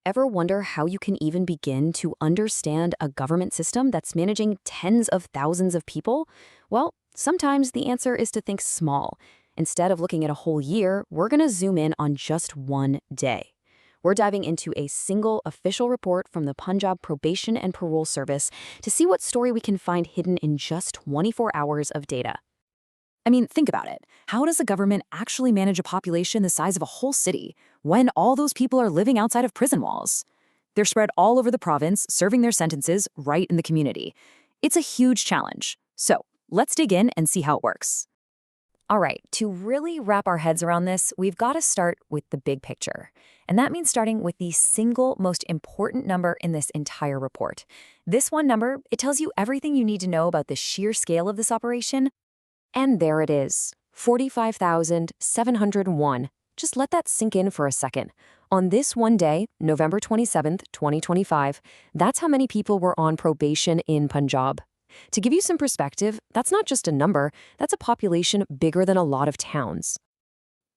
Ever wonder how you can even begin to understand a government system that's managing tens of thousands of people? Well, sometimes the answer is to think small. Instead of looking at a whole year, we're going to zoom in on just one day. We're diving into a single official report from the Punjab Probation and Parole Service to see what story we can find hidden in just 24 hours of data. I mean, think about it. How does the government actually manage a population the size of a whole city when all those people are living outside of prison walls? They're spread all over the province, serving their sentences right in the community. It's a huge challenge. So let's dig in and see how it works. All right, to really wrap our heads around this, we've got to start with the big picture. And that means starting with the single most important number in this entire report. This one number, it tells you everything you need to know about the sheer scale of this operation. And there it is, 45,701. Just let that sink in for a second. On this one day, November 27th, 2025, that's how many people were on probation in Punjab. To give you some perspective, that's not just a number, that's a population bigger than a lot of towns.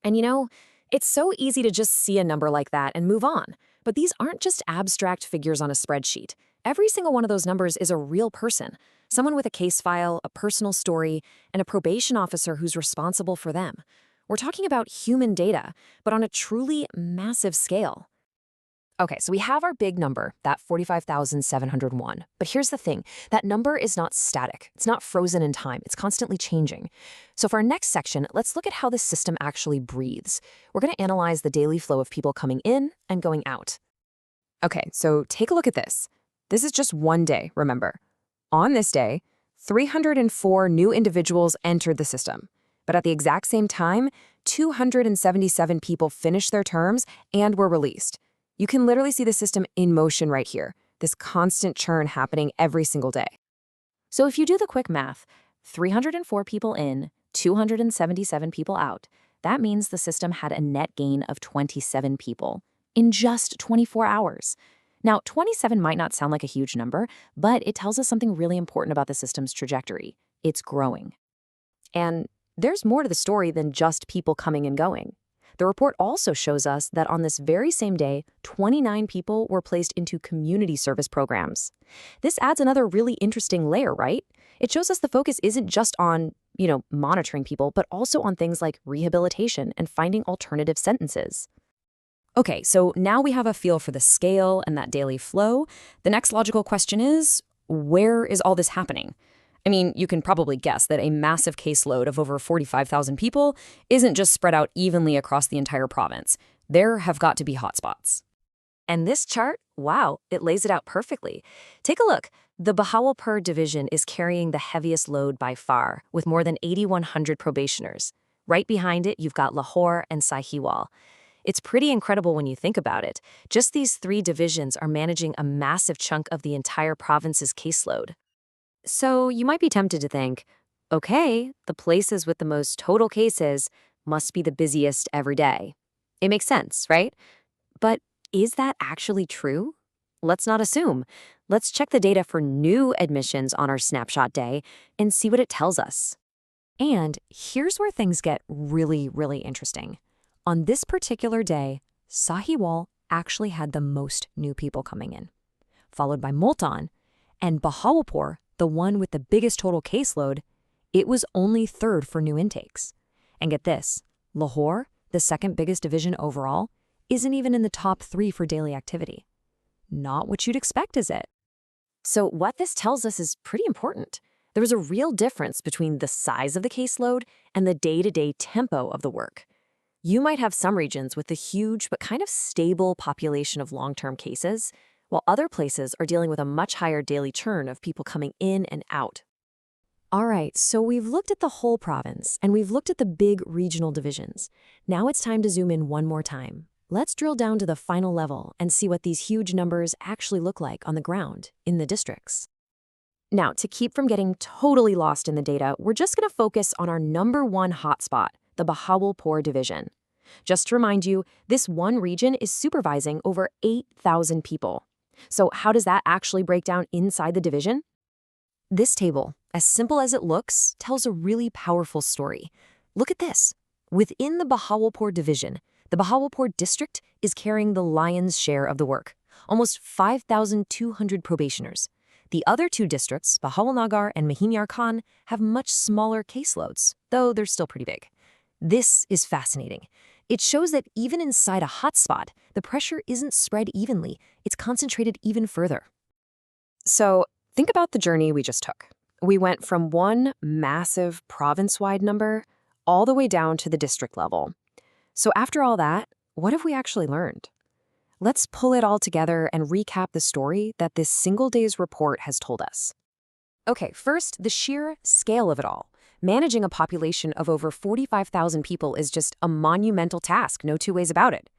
And you know, it's so easy to just see a number like that and move on. But these aren't just abstract figures on a spreadsheet. Every single one of those numbers is a real person. Someone with a case file, a personal story, and a probation officer who's responsible for them. We're talking about human data, but on a truly massive scale. Okay, so we have our big number, that 45,701. But here's the thing, that number is not static. It's not frozen in time. It's constantly changing. So for our next section, let's look at how the system actually breathes. We're going to analyze the daily flow of people coming in and going out. Okay, so take a look at this. This is just one day, remember. On this day, 304 new individuals entered the system. But at the exact same time, 277 people finished their terms and were released. You can literally see the system in motion right here, this constant churn happening every single day. So if you do the quick math, 304 people in, 277 people out, that means the system had a net gain of 27 people in just 24 hours. Now, 27 might not sound like a huge number, but it tells us something really important about the system's trajectory. It's growing. And there's more to the story than just people coming and going. The report also shows us that on this very same day, 29 people were placed into community service programs. This adds another really interesting layer, right? It shows us the focus isn't just on, monitoring people, but also on things like rehabilitation and finding alternative sentences. Okay, so now we have a feel for the scale and that daily flow. The next logical question is, where is all this happening? I mean, you can probably guess that a massive caseload of over 45,000 people isn't just spread out evenly across the entire province. There have got to be hotspots. And this chart, wow, it lays it out perfectly. Take a look. The Bahawalpur division is carrying the heaviest load by far, with more than 8,100 probationers. Right behind it, you've got Lahore and Sahiwal. It's pretty incredible when you think about it. Just these three divisions are managing a massive chunk of the entire province's caseload. So you might be tempted to think, okay, the places with the most total cases must be the busiest every day. It makes sense, right? But is that actually true? Let's not assume. Let's check the data for new admissions on our snapshot day and see what it tells us. And here's where things get really, really interesting. On this particular day, Sahiwal actually had the most new people coming in, followed by Multan, and Bahawalpur, the one with the biggest total caseload, it was only third for new intakes. And get this, Lahore, the second biggest division overall, isn't even in the top 3 for daily activity. Not what you'd expect, is it? So what this tells us is pretty important. There was a real difference between the size of the caseload and the day-to-day tempo of the work. You might have some regions with a huge but kind of stable population of long-term cases, while other places are dealing with a much higher daily churn of people coming in and out. All right, so we've looked at the whole province, and we've looked at the big regional divisions. Now it's time to zoom in one more time. Let's drill down to the final level and see what these huge numbers actually look like on the ground, in the districts. Now, to keep from getting totally lost in the data, we're just going to focus on our number one hotspot, the Bahawalpur division. Just to remind you, this one region is supervising over 8,000 people. So how does that actually break down inside the division? This table, as simple as it looks, tells a really powerful story. Look at this. Within the Bahawalpur division, the Bahawalpur district is carrying the lion's share of the work. almost 5,200 probationers. The other two districts, Bahawalnagar and Mahimyar Khan, have much smaller caseloads, though they're still pretty big. This is fascinating. It shows that even inside a hotspot, the pressure isn't spread evenly, it's concentrated even further. So, think about the journey we just took. We went from one massive province-wide number all the way down to the district level. So after all that, what have we actually learned? Let's pull it all together and recap the story that this single day's report has told us. Okay, first, the sheer scale of it all. Managing a population of over 45,000 people is just a monumental task, no two ways about it.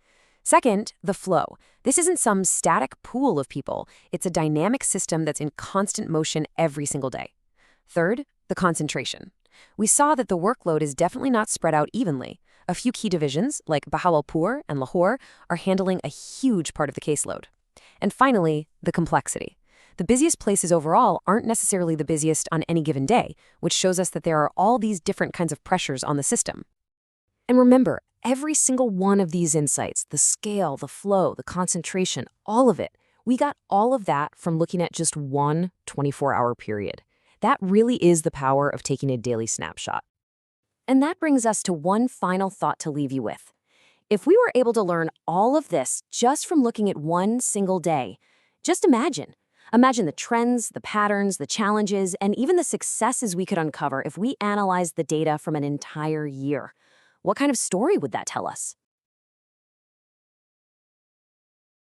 Second, the flow. This isn't some static pool of people. It's a dynamic system that's in constant motion every single day. Third, the concentration. We saw that the workload is definitely not spread out evenly. A few key divisions, like Bahawalpur and Lahore, are handling a huge part of the caseload. And finally, the complexity. The busiest places overall aren't necessarily the busiest on any given day, which shows us that there are all these different kinds of pressures on the system. And remember, every single one of these insights, the scale, the flow, the concentration, all of it, we got all of that from looking at just one 24-hour period. That really is the power of taking a daily snapshot. And that brings us to one final thought to leave you with. If we were able to learn all of this just from looking at one single day, just imagine. Imagine the trends, the patterns, the challenges, and even the successes we could uncover if we analyzed the data from an entire year. What kind of story would that tell us?